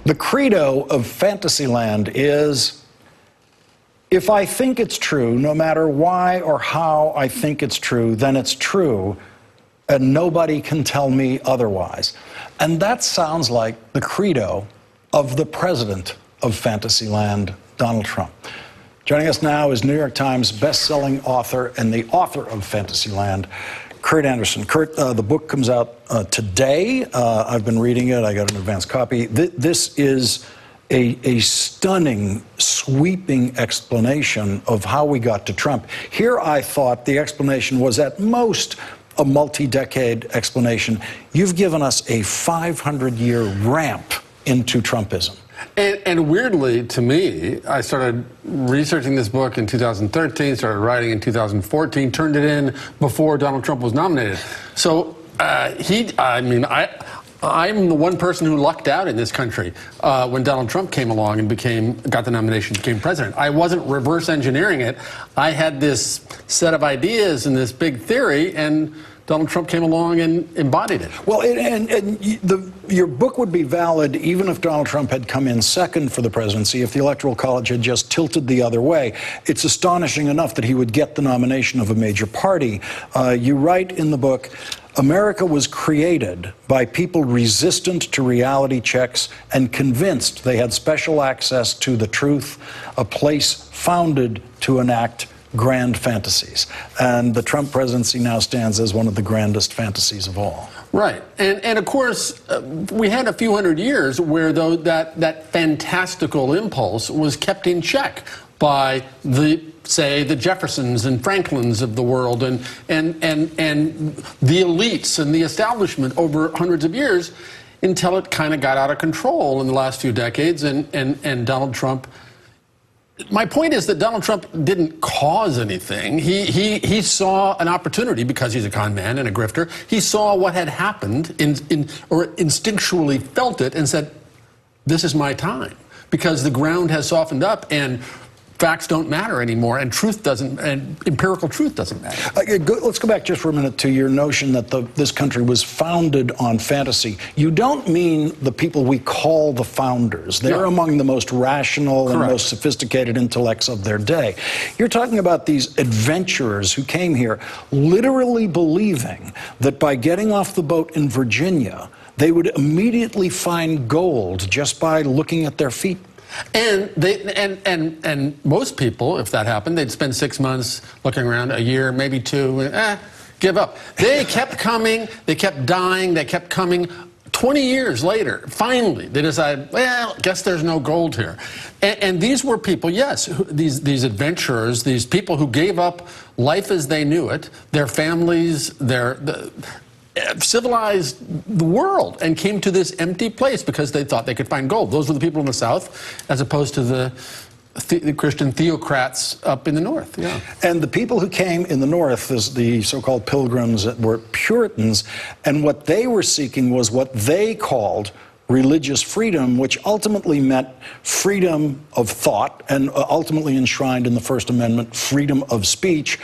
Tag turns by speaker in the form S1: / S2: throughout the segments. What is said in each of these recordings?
S1: The credo of Fantasyland is, if I think it's true, no matter why or how I think it's true, then it's true, and nobody can tell me otherwise. And that sounds like the credo of the president of Fantasyland, Donald Trump. Joining us now is New York Times best-selling author and the author of Fantasyland, Kurt Anderson. Kurt, the book comes out today. I've been reading it. I got an advance copy. This is a stunning, sweeping explanation of how we got to Trump. Here I thought the explanation was at most a multi-decade explanation. You've given us a 500-year ramp into Trumpism.
S2: And weirdly, to me, I started researching this book in 2013, started writing in 2014, turned it in before Donald Trump was nominated. So I'm the one person who lucked out in this country when Donald Trump came along and got the nomination, became president. I wasn't reverse engineering it. I had this set of ideas and this big theory, and Donald Trump came along and embodied it.
S1: Well, your book would be valid even if Donald Trump had come in second for the presidency, if the Electoral College had just tilted the other way. It's astonishing enough that he would get the nomination of a major party. You write in the book, America was created by people resistant to reality checks and convinced they had special access to the truth, a place founded to enact grand fantasies. And the Trump presidency now stands as one of the grandest fantasies of all.
S2: Right. And of course, we had a few hundred years where that fantastical impulse was kept in check by say the Jeffersons and Franklins of the world and the elites and the establishment over hundreds of years, until it kind of got out of control in the last few decades, and Donald Trump. My point is that Donald Trump didn't cause anything. He saw an opportunity because he's a con man and a grifter. He saw what had happened or instinctually felt it and said, this is my time, because the ground has softened up and facts don't matter anymore, and empirical truth doesn't matter.
S1: Let's go back just for a minute to your notion that this country was founded on fantasy. You don't mean the people we call the founders. They're among the most rational and most sophisticated intellects of their day. You're talking about these adventurers who came here literally believing that by getting off the boat in Virginia, they would immediately find gold just by looking at their feet.
S2: And most people, if that happened, they'd spend 6 months looking around, a year, maybe 2, give up. They kept coming, they kept dying, they kept coming. 20 years later, finally, they decided, well, guess there's no gold here. And these were people, yes, these adventurers, these people who gave up life as they knew it, their families, civilized the world, and came to this empty place because they thought they could find gold. Those were the people in the South, as opposed to the Christian theocrats up in the North. Yeah.
S1: And the people who came in the North, as the so-called pilgrims, were Puritans, and what they were seeking was what they called religious freedom, which ultimately meant freedom of thought, and ultimately enshrined in the First Amendment, freedom of speech.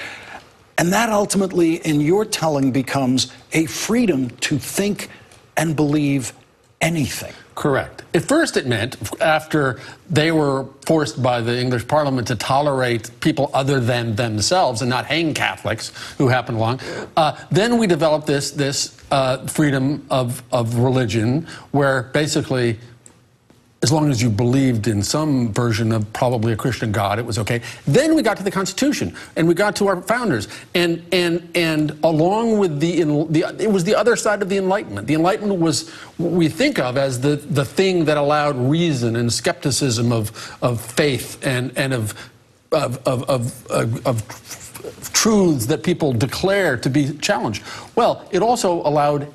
S1: And that ultimately, in your telling, becomes a freedom to think and believe anything.
S2: Correct. At first it meant, after they were forced by the English Parliament to tolerate people other than themselves and not hang Catholics who happened along, then we developed this freedom of religion, where basically, as long as you believed in some version of probably a Christian God, it was okay. Then we got to the Constitution, and we got to our founders, and along with it was the other side of the Enlightenment. The Enlightenment was what we think of as the thing that allowed reason and skepticism of faith and of truths that people declare to be challenged. Well, it also allowed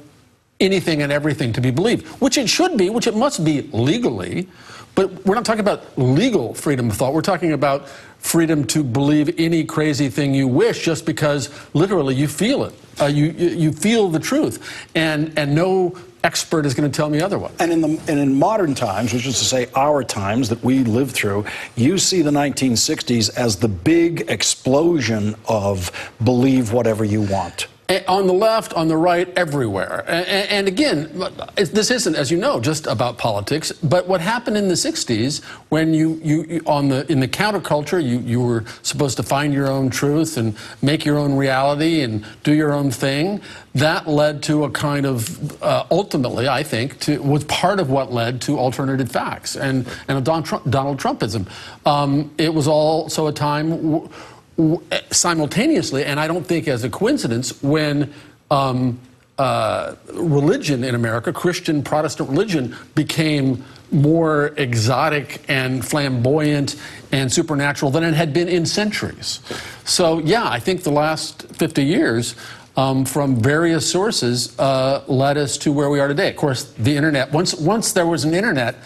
S2: anything and everything to be believed, which it should be, which it must be legally, but we're not talking about legal freedom of thought. We're talking about freedom to believe any crazy thing you wish, just because literally you feel it. You feel the truth, and no expert is going to tell me otherwise.
S1: And in modern times, which is to say our times that we live through, you see the 1960s as the big explosion of believe whatever you want.
S2: On the left, on the right, everywhere. And again, this isn't, as you know, just about politics. But what happened in the 60s, when in the counterculture, you were supposed to find your own truth and make your own reality and do your own thing, that led to a kind of, ultimately, I think, was part of what led to alternative facts and Donald Trumpism. It was also a time simultaneously, and I don't think as a coincidence, when religion in America, Christian Protestant religion, became more exotic and flamboyant and supernatural than it had been in centuries. So yeah, I think the last 50 years from various sources led us to where we are today. Of course, the internet, once there was an internet,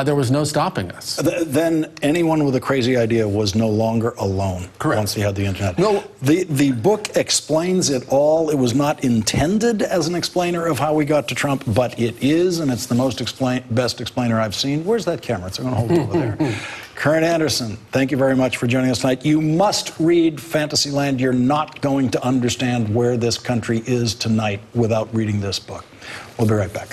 S2: there was no stopping us.
S1: Then anyone with a crazy idea was no longer alone.
S2: Correct.
S1: Once he had the internet.
S2: No.
S1: The book explains it all. It was not intended as an explainer of how we got to Trump, but it is, and it's the best explainer I've seen. Where's that camera? It's going to hold it over there. Karen Anderson, thank you very much for joining us tonight. You must read Fantasyland. You're not going to understand where this country is tonight without reading this book. We'll be right back.